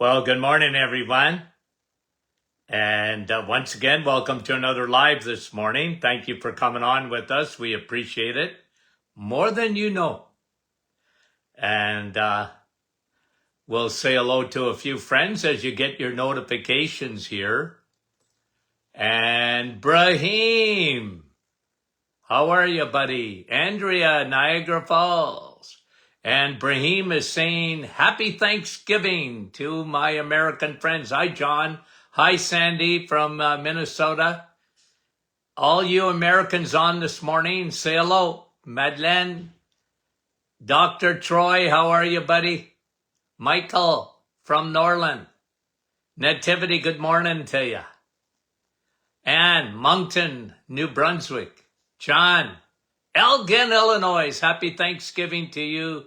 Well, good morning, everyone. And once again, welcome to another live this morning. Thank you for coming on with us. We appreciate it more than you know. And we'll say hello to a few friends as you get your notifications here. And Brahim, how are you, buddy? Andrea, Niagara Falls. And Brahim is saying, Happy Thanksgiving to my American friends. Hi, John. Hi, Sandy from Minnesota. All you Americans on this morning, say hello. Madeleine, Dr. Troy, how are you, buddy? Michael from Norland. Nativity, good morning to you. Ann, Moncton, New Brunswick. John, Elgin, Illinois. Happy Thanksgiving to you,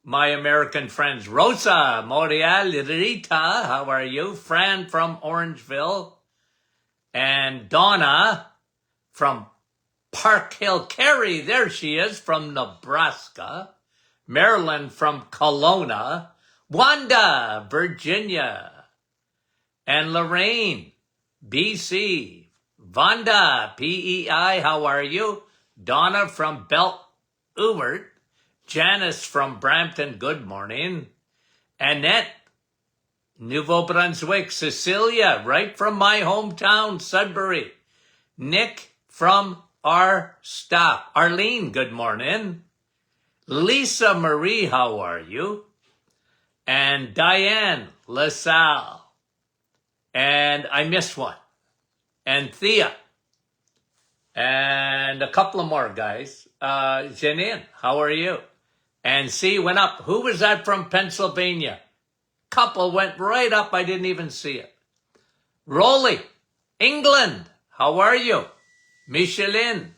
my American friends. Rosa, Morial, Rita, how are you? Fran from Orangeville. And Donna from Park Hill. Carrie, there she is, from Nebraska. Marilyn from Kelowna. Wanda, Virginia. And Lorraine, BC. Vanda, PEI, how are you? Donna from Belt Ubert. Janice from Brampton, good morning. Annette, Nouveau Brunswick. Cecilia, right from my hometown, Sudbury. Nick from our staff. Arlene, good morning. Lisa Marie, how are you? And Diane LaSalle. And I missed one. And Thea. And a couple of more guys. Janine, how are you? And C went up. Who was that from Pennsylvania? Couple went right up. I didn't even see it. Rolly, England, how are you? Micheline.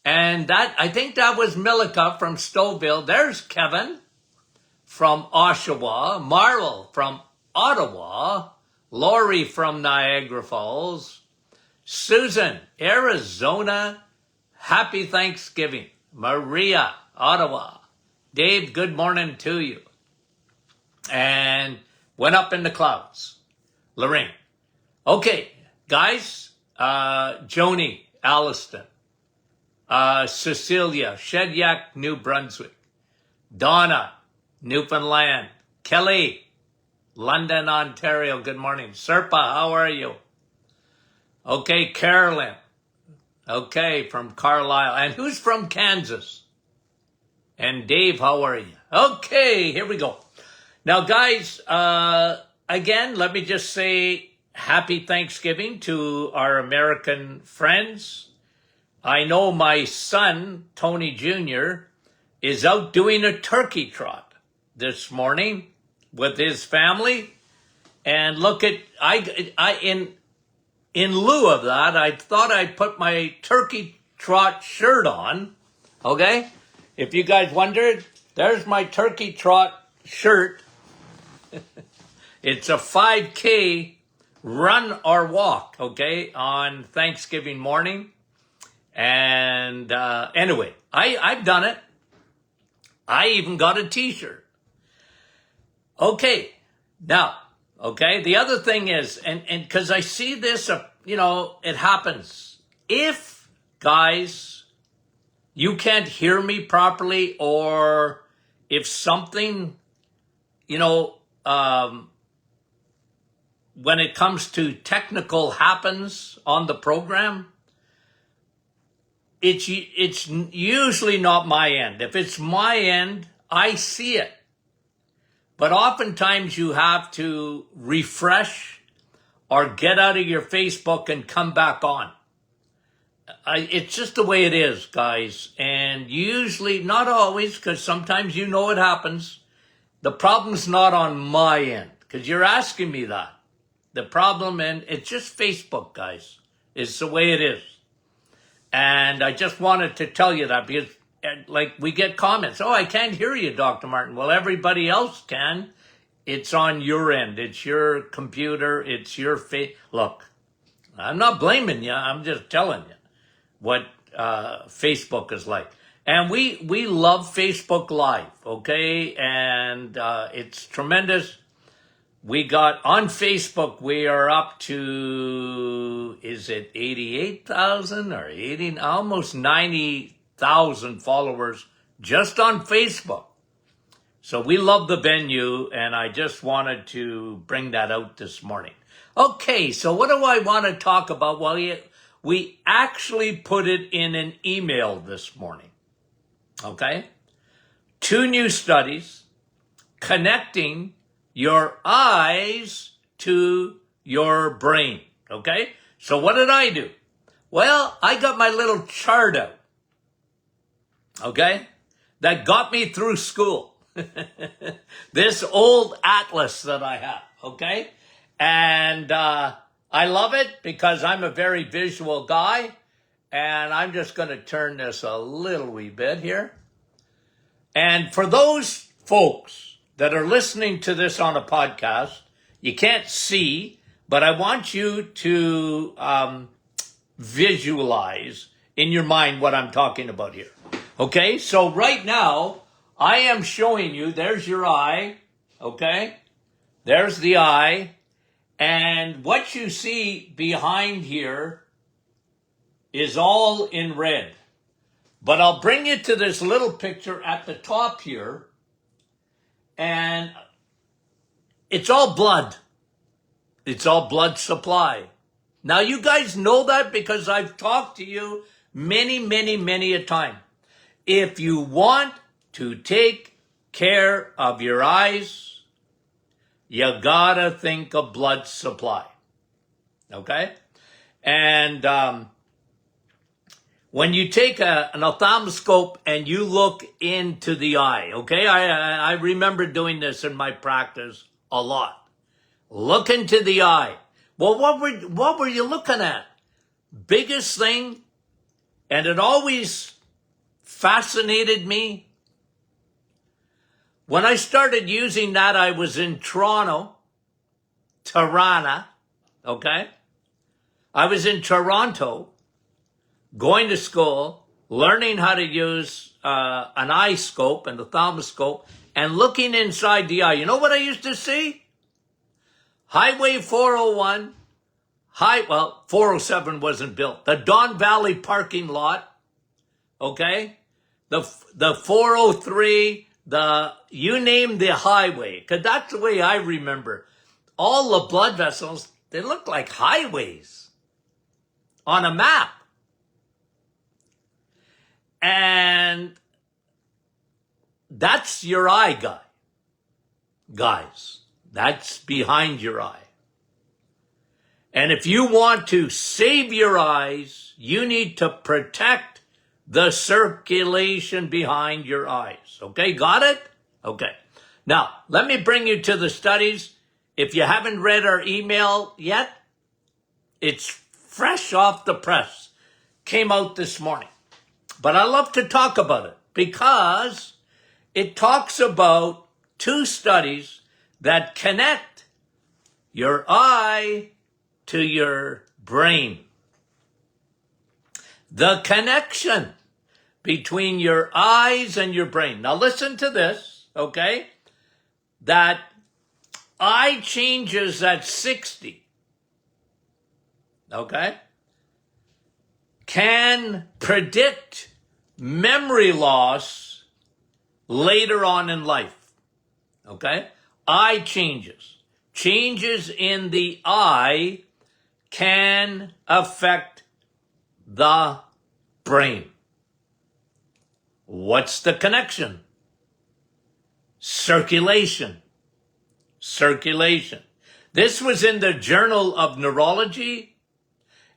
And that, I think that was Milika from Stouffville. There's Kevin from Oshawa. Marlo from Ottawa. Lori from Niagara Falls. Susan, Arizona. Happy Thanksgiving. Maria, Ottawa. Dave, good morning to you. And went up in the clouds. Lorraine. Okay, guys. Joni, Alliston. Cecilia, Shediac, New Brunswick. Donna, Newfoundland. Kelly, London, Ontario, good morning. Serpa, how are you? Okay, Carolyn. Okay, from Carlisle. And who's from Kansas? And Dave, how are you? Okay, here we go. Now, guys, again, let me just say happy Thanksgiving to our American friends. I know my son, Tony Jr., is out doing a turkey trot this morning with his family. And look at, in lieu of that, I thought I'd put my turkey trot shirt on. Okay? If you guys wondered, there's my turkey trot shirt. It's a 5K run or walk, okay, on Thanksgiving morning. And anyway, I've done it. I even got a t-shirt. Okay, now, okay, the other thing is, and because I see this, it happens. If, guys, you can't hear me properly, or if something, when it comes to technical happens on the program, it's usually not my end. If it's my end, I see it. But oftentimes you have to refresh or get out of your Facebook and come back on. It's just the way it is, guys. And usually, not always, because sometimes it happens. The problem's not on my end, because you're asking me that. The problem, and it's just Facebook, guys. It's the way it is. And I just wanted to tell you that because, we get comments. Oh, I can't hear you, Dr. Martin. Well, everybody else can. It's on your end. It's your computer. It's your face. Look, I'm not blaming you. I'm just telling you what Facebook is like. And we love Facebook Live, okay? And it's tremendous. We got on Facebook, we are up to, is it 88,000 or 80, almost 90,000 followers just on Facebook. So we love the venue, and I just wanted to bring that out this morning. Okay, so what do I want to talk about? Well, we actually put it in an email this morning. Okay? 2 new studies connecting your eyes to your brain. Okay? So what did I do? Well, I got my little chart out. Okay? That got me through school. This old atlas that I have, okay? And I love it because I'm a very visual guy, and I'm just going to turn this a little wee bit here. And for those folks that are listening to this on a podcast, you can't see, but I want you to visualize in your mind what I'm talking about here. Okay, so right now, I am showing you, there's your eye, okay? There's the eye, and what you see behind here is all in red. But I'll bring you to this little picture at the top here, and it's all blood. It's all blood supply. Now, you guys know that because I've talked to you many a time. If you want to take care of your eyes, you gotta think of blood supply. Okay? And when you take an ophthalmoscope and you look into the eye, okay? I remember doing this in my practice a lot. Look into the eye. Well, what were you looking at? Biggest thing, and it always fascinated me. When I started using that, I was in Toronto, okay? I was in Toronto, going to school, learning how to use an eye scope and the ophthalmoscope, and looking inside the eye. You know what I used to see? Highway 401, 407 wasn't built. The Don Valley parking lot, okay? The 403, you name the highway, because that's the way I remember. All the blood vessels, they look like highways on a map. And that's your eye, guys. That's behind your eye. And if you want to save your eyes, you need to protect the circulation behind your eyes. Okay, got it? Okay. Now, let me bring you to the studies. If you haven't read our email yet, it's fresh off the press. Came out this morning. But I love to talk about it because it talks about 2 studies that connect your eye to your brain. The connection between your eyes and your brain. Now listen to this, okay? That eye changes at 60, okay? Can predict memory loss later on in life, okay? Eye changes. Changes in the eye can affect the brain. What's the connection? Circulation. This was in the Journal of Neurology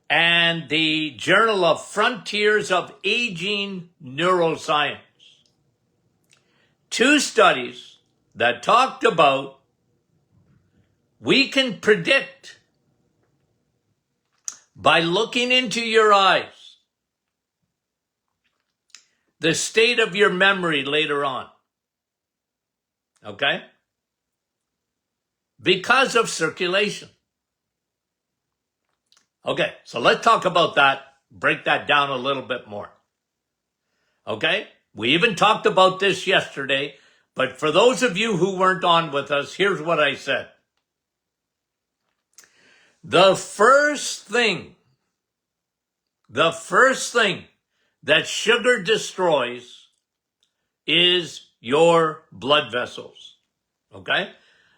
and the Journal of Frontiers of Aging Neuroscience. 2 studies that talked about we can predict by looking into your eyes the state of your memory later on. Okay? Because of circulation. Okay, so let's talk about that, break that down a little bit more. Okay? We even talked about this yesterday, but for those of you who weren't on with us, here's what I said. The first thing that sugar destroys is your blood vessels. Okay?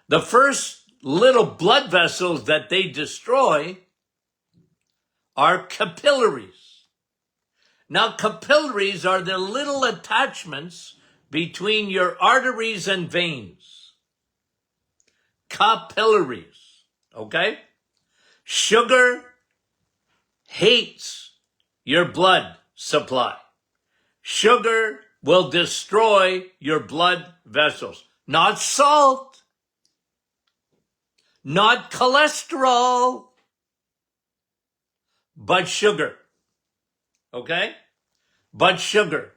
The first little blood vessels that they destroy are capillaries. Now, capillaries are the little attachments between your arteries and veins. Capillaries. Okay? Sugar hates your blood supply. Sugar will destroy your blood vessels. Not salt. Not cholesterol. But sugar. Okay? But sugar.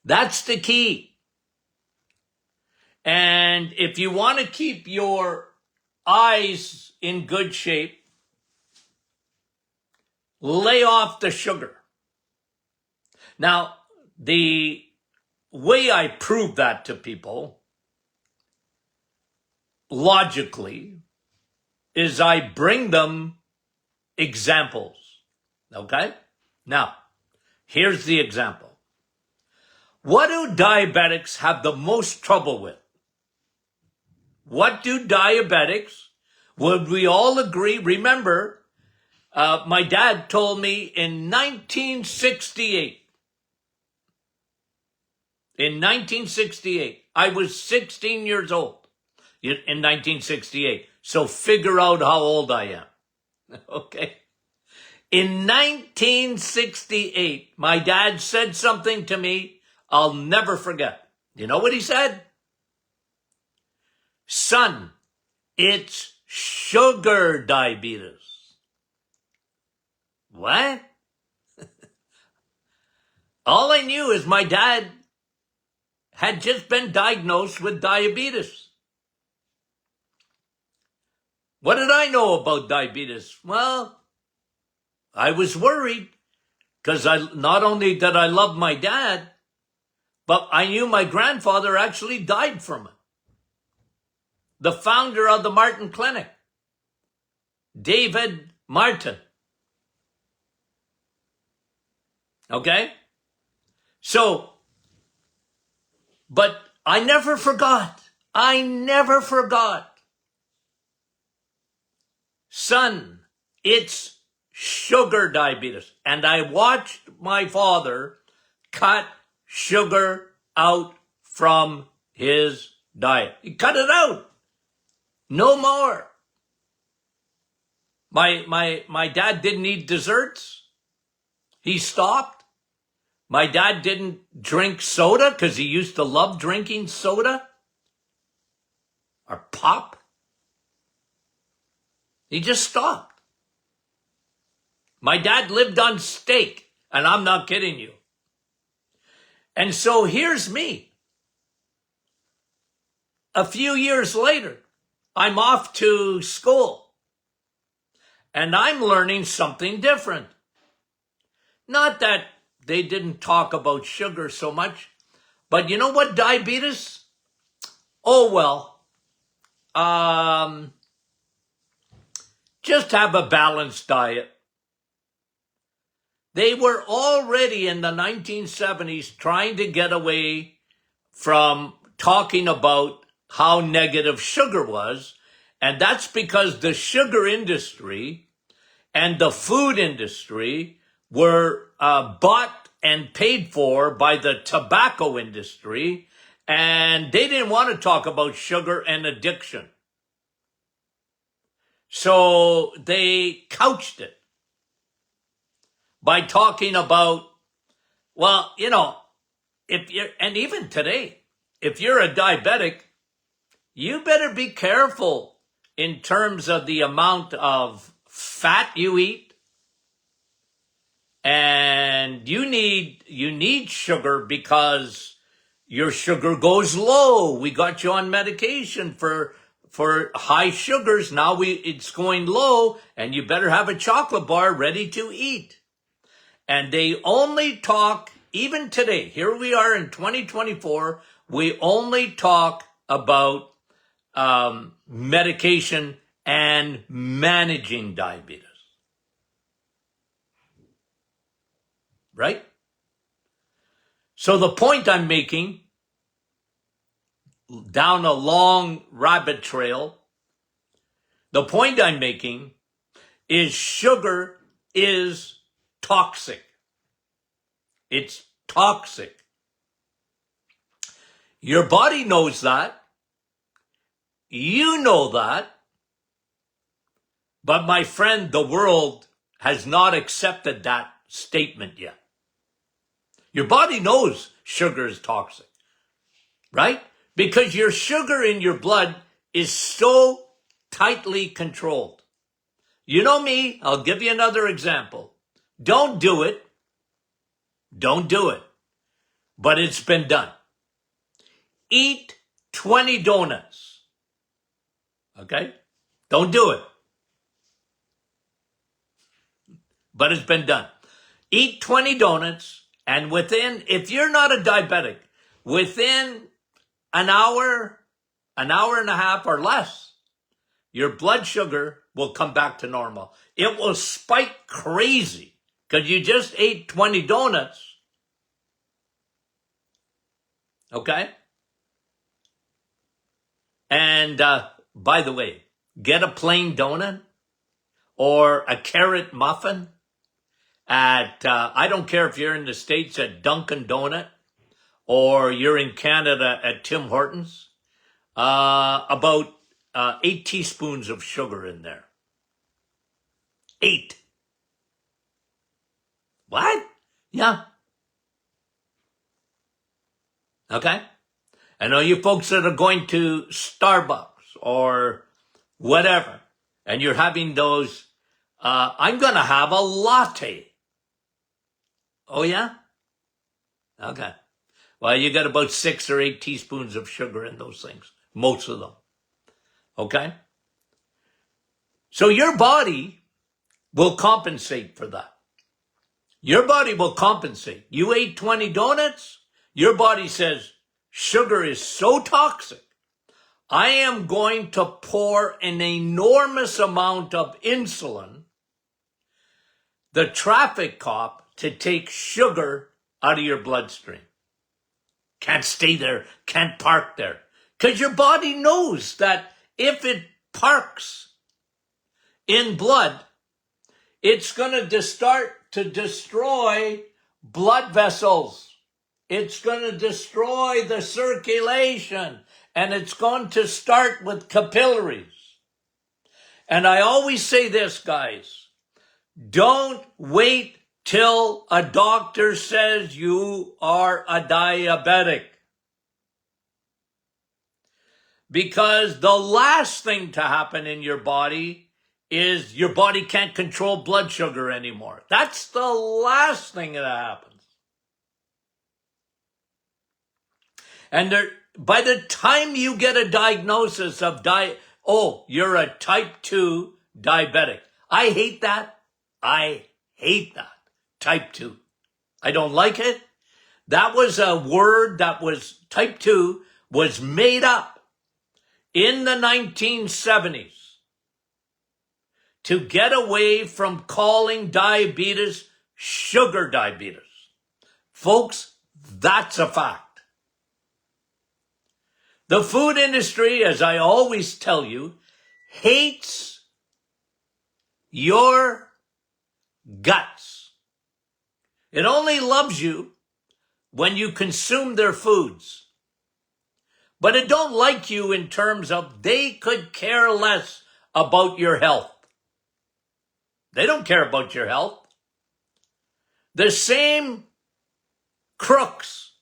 That's the key. And if you want to keep your eyes in good shape, lay off the sugar. Now, the way I prove that to people, logically, is I bring them examples. Okay? Now, here's the example. What do diabetics have the most trouble with? What do diabetics, would we all agree? Remember, my dad told me in 1968, I was 16 years old in 1968. So figure out how old I am. Okay? In 1968, my dad said something to me I'll never forget. You know what he said? Son, it's sugar diabetes. What? All I knew is my dad had just been diagnosed with diabetes. What did I know about diabetes? Well, I was worried because not only did I love my dad, but I knew my grandfather actually died from it. The founder of the Martin Clinic, David Martin. Okay? So, but I never forgot. Son, it's sugar diabetes. And I watched my father cut sugar out from his diet. He cut it out. No more. My dad didn't eat desserts. He stopped. My dad didn't drink soda because he used to love drinking soda or pop. He just stopped. My dad lived on steak, and I'm not kidding you. And so here's me. A few years later, I'm off to school, and I'm learning something different. Not that they didn't talk about sugar so much, but you know what, diabetes? Oh, well, just have a balanced diet. They were already in the 1970s trying to get away from talking about how negative sugar was, and that's because the sugar industry and the food industry were bought and paid for by the tobacco industry, and they didn't want to talk about sugar and addiction. So they couched it by talking about, well, you know, and even today, if you're a diabetic, you better be careful in terms of the amount of fat you eat. And you need sugar because your sugar goes low. We got you on medication for high sugars. Now it's going low, and you better have a chocolate bar ready to eat. And they only talk, even today, here we are in 2024, we only talk about medication and managing diabetes. Right? So the point I'm making, down a long rabbit trail, the point I'm making is sugar is toxic. It's toxic. Your body knows that. You know that. But my friend, the world has not accepted that statement yet. Your body knows sugar is toxic, right? Because your sugar in your blood is so tightly controlled. You know me, I'll give you another example. Don't do it. Don't do it. But it's been done. Eat 20 donuts. Okay? Don't do it. But it's been done. Eat 20 donuts, and if you're not a diabetic, within an hour and a half or less, your blood sugar will come back to normal. It will spike crazy because you just ate 20 donuts. Okay? And by the way, get a plain donut or a carrot muffin at, I don't care if you're in the States at Dunkin' Donut or you're in Canada at Tim Hortons, about 8 teaspoons of sugar in there. 8. What? Yeah. Okay? I know you folks that are going to Starbucks or whatever, and you're having those, I'm going to have a latte. Oh, yeah? Okay. Well, you got about 6 or 8 teaspoons of sugar in those things, most of them. Okay? So your body will compensate for that. Your body will compensate. You ate 20 donuts, your body says, sugar is so toxic, I am going to pour an enormous amount of insulin, the traffic cop, to take sugar out of your bloodstream. Can't stay there, can't park there. Because your body knows that if it parks in blood, it's going to start to destroy blood vessels. It's going to destroy the circulation. And it's going to start with capillaries. And I always say this, guys. Don't wait till a doctor says you are a diabetic. Because the last thing to happen in your body is your body can't control blood sugar anymore. That's the last thing that happens. And by the time you get a diagnosis of you're a type 2 diabetic. I hate that. I hate that. Type 2. I don't like it. That was a word that was, type 2 was made up in the 1970s to get away from calling diabetes sugar diabetes. Folks, that's a fact. The food industry, as I always tell you, hates your guts. It only loves you when you consume their foods. But it don't like you in terms of they could care less about your health. They don't care about your health. The same crooks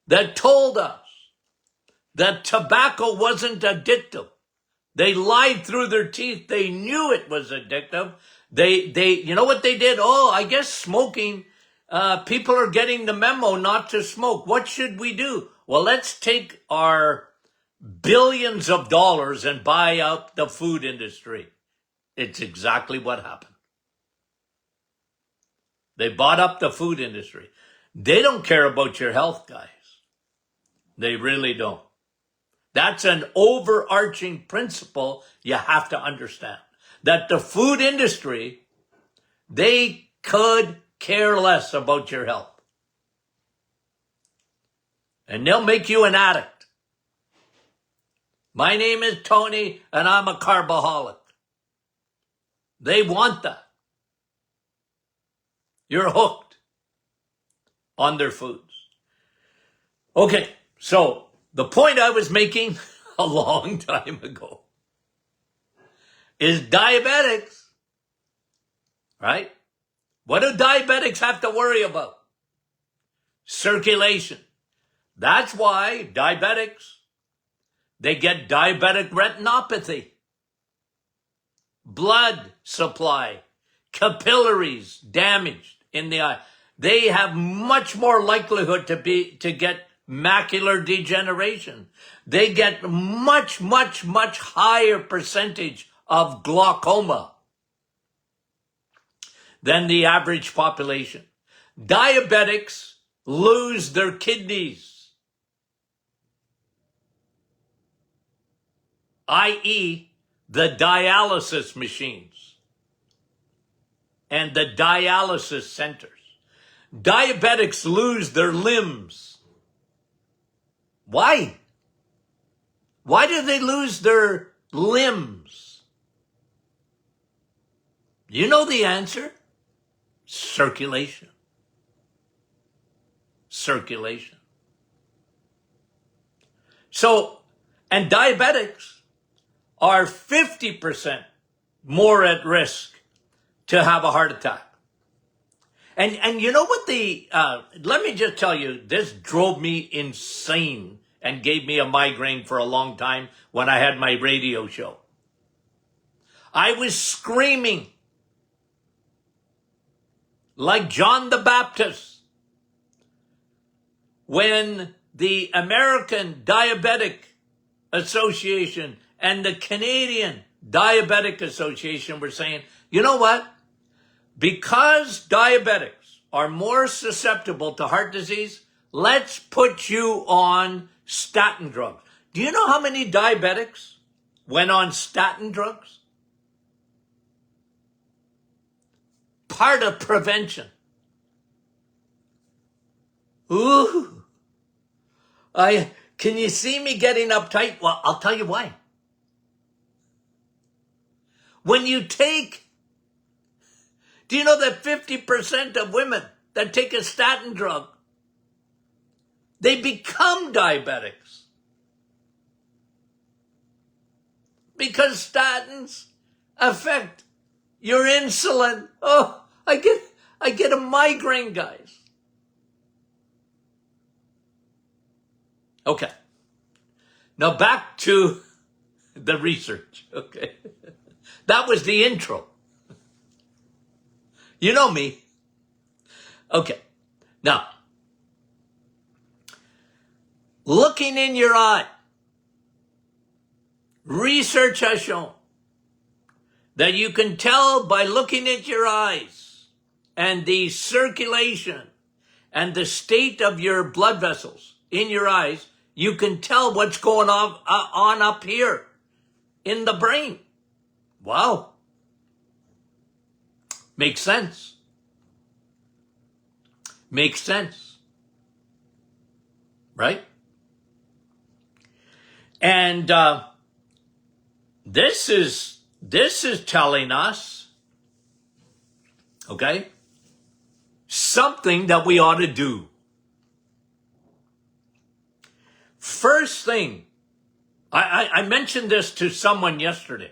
that told us that tobacco wasn't addictive. They lied through their teeth. They knew it was addictive. You know what they did? Oh, I guess smoking, people are getting the memo not to smoke. What should we do? Well, let's take our billions of dollars and buy up the food industry. It's exactly what happened. They bought up the food industry. They don't care about your health, guys. They really don't. That's an overarching principle you have to understand. That the food industry, they could care less about your health. And they'll make you an addict. My name is Tony, and I'm a carboholic. They want that. You're hooked on their foods. Okay, so the point I was making a long time ago is diabetics, right? What do diabetics have to worry about? Circulation. That's why diabetics, they get diabetic retinopathy, blood supply, capillaries damaged in the eye. They have much more likelihood to get macular degeneration. They get much higher percentage of glaucoma than the average population. Diabetics lose their kidneys, i.e., the dialysis machines and the dialysis centers. Diabetics lose their limbs. Why? Why do they lose their limbs? You know the answer. Circulation. Circulation. So, and diabetics are 50% more at risk to have a heart attack. And you know what let me just tell you, this drove me insane and gave me a migraine for a long time when I had my radio show. I was screaming like John the Baptist when the American Diabetic Association and the Canadian Diabetic Association were saying, you know what? Because diabetics are more susceptible to heart disease, let's put you on statin drugs. Do you know how many diabetics went on statin drugs? Part of prevention. Ooh. Can you see me getting uptight? Well, I'll tell you why. When you take, do you know that 50% of women that take a statin drug, they become diabetics? Because statins affect your insulin. Oh, I get a migraine, guys. Okay. Now back to the research. Okay. That was the intro. You know me. Okay. Now, looking in your eye, research has shown that you can tell by looking at your eyes and the circulation and the state of your blood vessels in your eyes, you can tell what's going on up here in the brain. Wow. Makes sense. Makes sense. Right? And this is telling us, okay, something that we ought to do. First thing, I mentioned this to someone yesterday,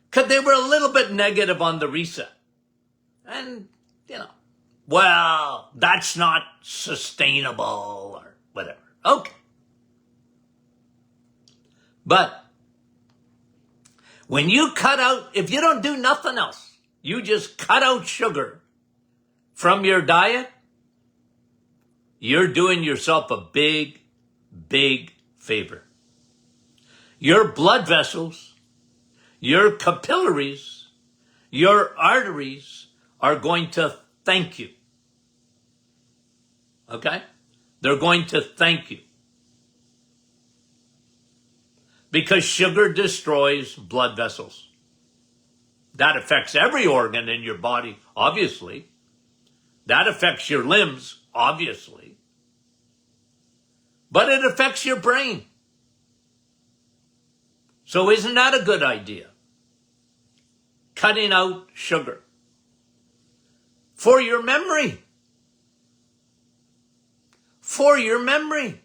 because they were a little bit negative on the reset. And, well, that's not sustainable or whatever. Okay. But when you cut out, if you don't do nothing else, you just cut out sugar from your diet, you're doing yourself a big, big favor. Your blood vessels, your capillaries, your arteries are going to thank you. Okay? They're going to thank you. because sugar destroys blood vessels. That affects every organ in your body, obviously. That affects your limbs, obviously. But it affects your brain. So isn't that a good idea? Cutting out sugar. For your memory. For your memory.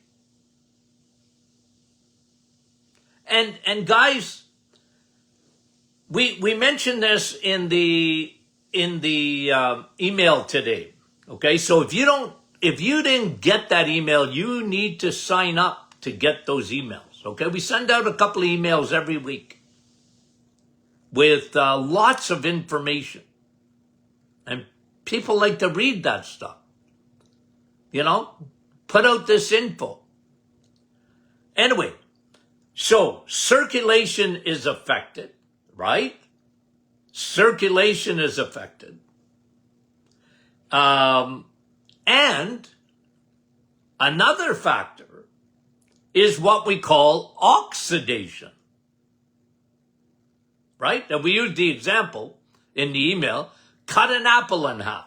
And guys, we mentioned this in the email today. Okay, so if you didn't get that email, you need to sign up to get those emails. Okay, we send out a couple of emails every week with lots of information, and people like to read that stuff. Put out this info. Anyway, so circulation is affected, right? Circulation is affected. And another factor is what we call oxidation, right? And we use the example in the email, cut an apple in half,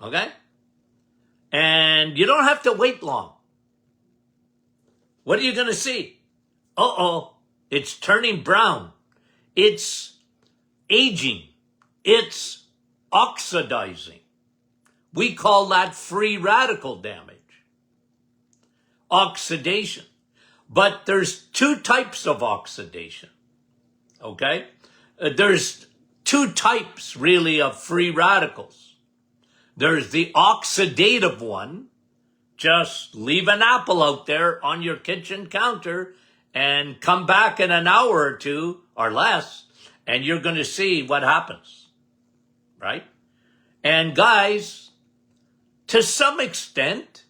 okay? And you don't have to wait long. What are you going to see? Uh-oh, it's turning brown. It's aging. It's oxidizing. We call that free radical damage. Oxidation. But there's two types of oxidation. Okay? There's two types, really, of free radicals. There's the oxidative one. Just leave an apple out there on your kitchen counter and come back in an hour or two or less, and you're going to see what happens, right? And guys, to some extent,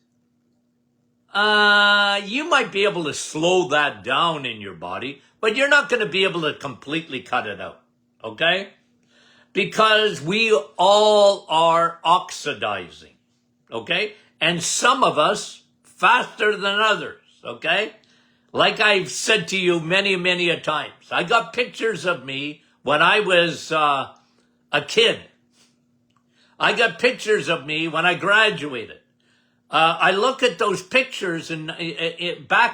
you might be able to slow that down in your body, but you're not going to be able to completely cut it out, okay? Because we all are oxidizing, okay? And some of us faster than others, okay? Like I've said to you many, many a times, I got pictures of me when I was a kid. I got pictures of me when I graduated. I look at those pictures back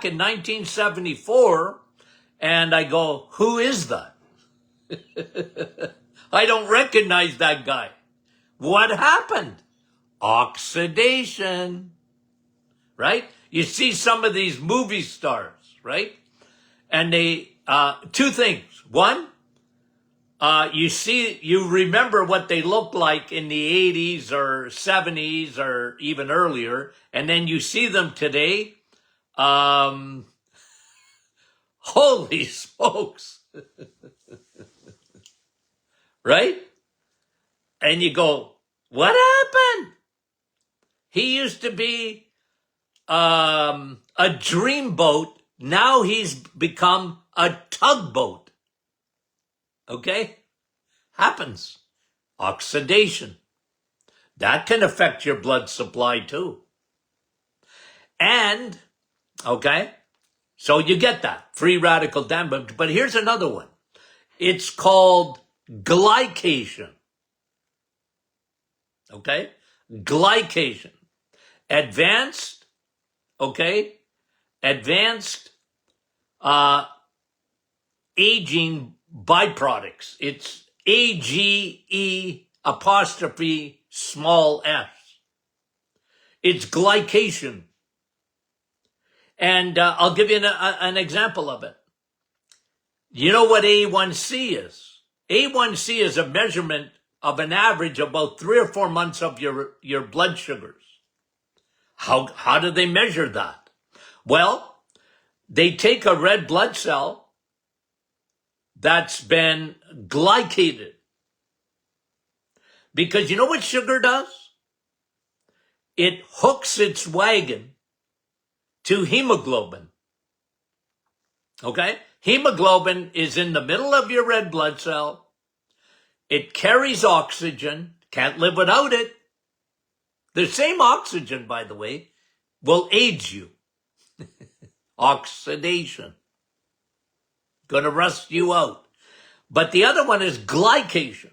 in 1974, and I go, who is that? I don't recognize that guy. What happened? Oxidation, right? You see some of these movie stars, right? And they, two things. One, you remember what they looked like in the 80s or 70s or even earlier, and then you see them today. Holy smokes. Right? And you go, what happened? He used to be a dreamboat. Now he's become a tugboat. Okay? Happens. Oxidation. That can affect your blood supply too. And, okay, so you get that. Free radical damage. But here's another one. It's called glycation. Okay? Glycation. Advanced aging byproducts. It's AGE apostrophe small s. It's glycation. And I'll give you an example of it. You know what A1C is? A1C is a measurement of an average of about 3 or 4 months of your blood sugars. How do they measure that? Well, they take a red blood cell that's been glycated. Because you know what sugar does? It hooks its wagon to hemoglobin. Okay? Hemoglobin is in the middle of your red blood cell. It carries oxygen. Can't live without it. The same oxygen, by the way, will age you. Oxidation. Going to rust you out. But the other one is glycation.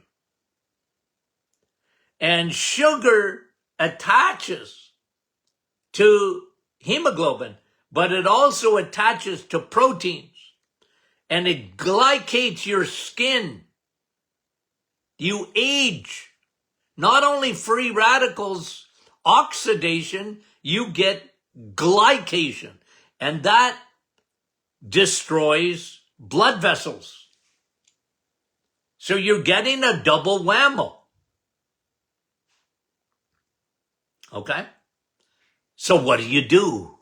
And sugar attaches to hemoglobin, but it also attaches to proteins. And it glycates your skin. You age. Not only free radicals, oxidation, you get glycation. And that destroys blood vessels. So you're getting a double whammo. Okay? So what do?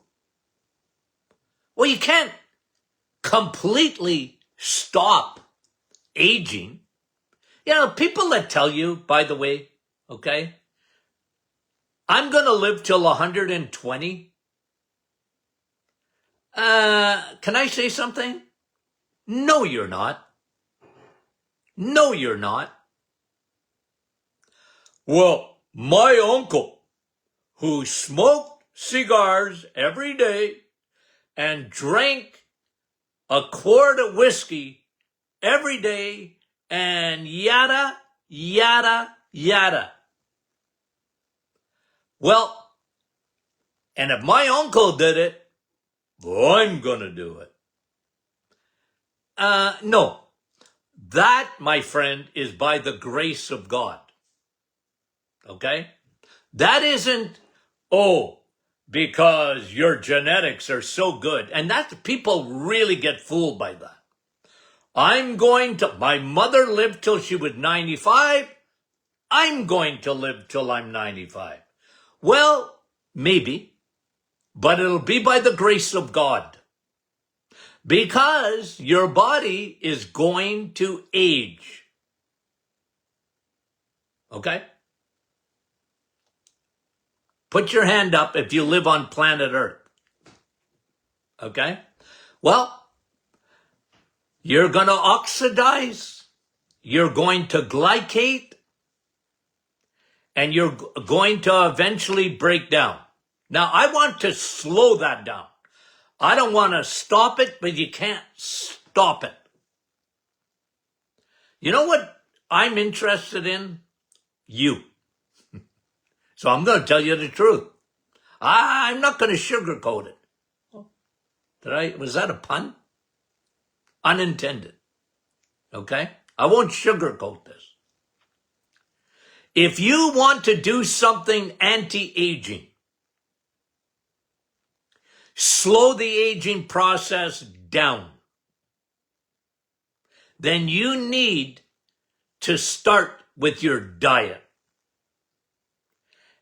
Well, you can't completely stop aging. You know, people that tell you, by the way, okay, I'm going to live till 120. Can I say something? No, you're not. No, you're not. Well, my uncle, who smoked cigars every day and drank a quart of whiskey every day and yada, yada, yada. Well, and if my uncle did it, I'm going to do it. No. That, my friend, is by the grace of God. Okay? That isn't, because your genetics are so good. And that people really get fooled by that. My mother lived till she was 95. I'm going to live till I'm 95. Well, maybe, but it'll be by the grace of God. Because your body is going to age. Okay? Put your hand up if you live on planet Earth. Okay? Well, you're going to oxidize, you're going to glycate, and you're going to eventually break down. Now, I want to slow that down. I don't want to stop it, but you can't stop it. You know what I'm interested in? You. So I'm going to tell you the truth. I'm not going to sugarcoat it. Was that a pun? Unintended. Okay? I won't sugarcoat this. If you want to do something anti-aging, slow the aging process down, then you need to start with your diet.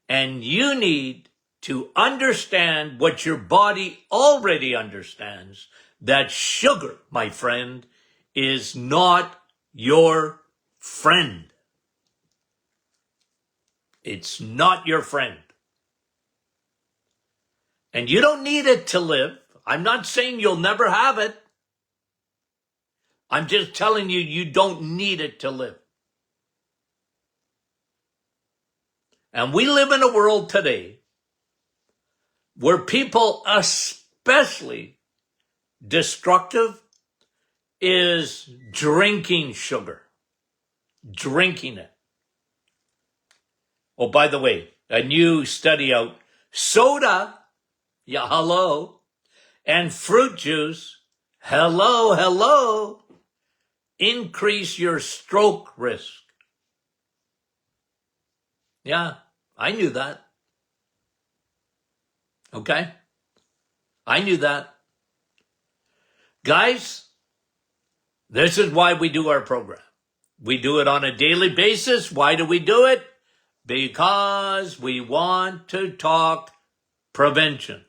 And you need to understand what your body already understands, that sugar, my friend, is not your friend. It's not your friend. And you don't need it to live. I'm not saying you'll never have it. I'm just telling you, you don't need it to live. And we live in a world today where people, especially destructive, is drinking sugar. Drinking it. Oh, by the way, a new study out, soda, yeah, hello, and fruit juice, hello, increase your stroke risk. Yeah, I knew that. Okay? I knew that. Guys, this is why we do our program. We do it on a daily basis. Why do we do it? Because we want to talk prevention.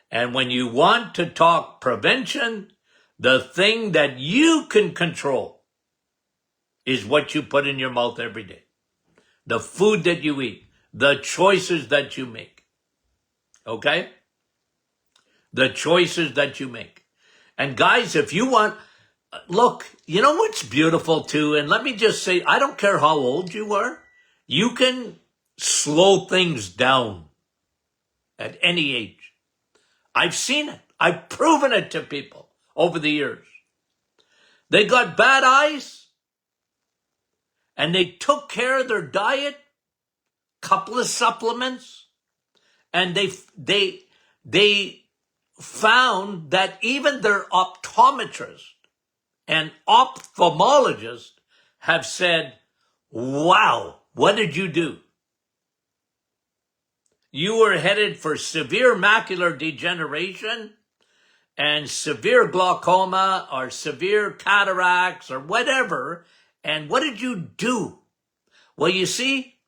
And when you want to talk prevention, the thing that you can control is what you put in your mouth every day. The food that you eat, the choices that you make. Okay? The choices that you make. And guys, if you want, look, you know what's beautiful too? And let me just say, I don't care how old you are. You can slow things down at any age. I've seen it. I've proven it to people over the years. They got bad eyes and they took care of their diet, couple of supplements, and they found that even their optometrist and ophthalmologist have said, wow, what did you do? You were headed for severe macular degeneration and severe glaucoma or severe cataracts or whatever. And what did you do? Well, you see,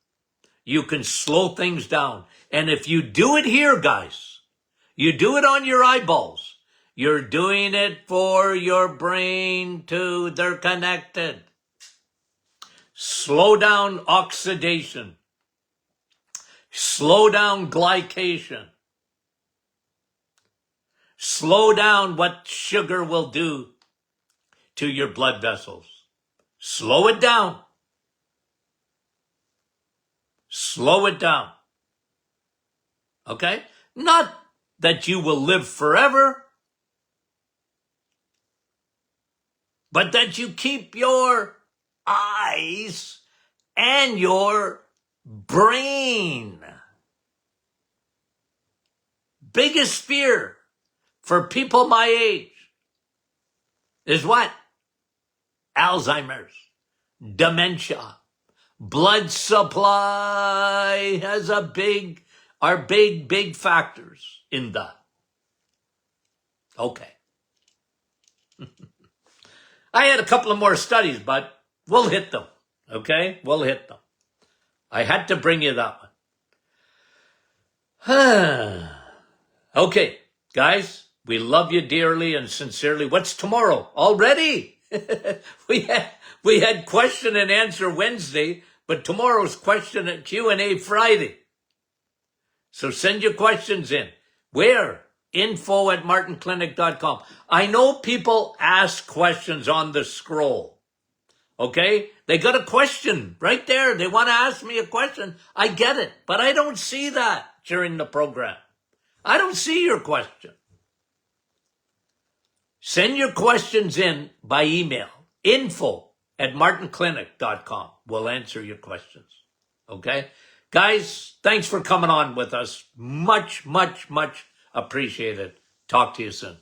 you can slow things down. And if you do it here, guys, you do it on your eyeballs. You're doing it for your brain too. They're connected. Slow down oxidation. Slow down glycation. Slow down what sugar will do to your blood vessels. Slow it down. Slow it down. Okay? Not that you will live forever, but that you keep your eyes and your brain. Biggest fear for people my age is what? Alzheimer's, dementia, blood supply are big factors in that. Okay. I had a couple of more studies, but we'll hit them. Okay? We'll hit them. I had to bring you that one. Okay, guys, we love you dearly and sincerely. What's tomorrow? Already? we had question and answer Wednesday, but tomorrow's question and Q&A Friday. So send your questions in. Where? info@martinclinic.com. I know people ask questions on the scroll. Okay? They got a question right there. They want to ask me a question. I get it, but I don't see that during the program. I don't see your question. Send your questions in by email. info@martinclinic.com. We'll answer your questions. Okay? Guys, thanks for coming on with us. Much appreciated. Talk to you soon.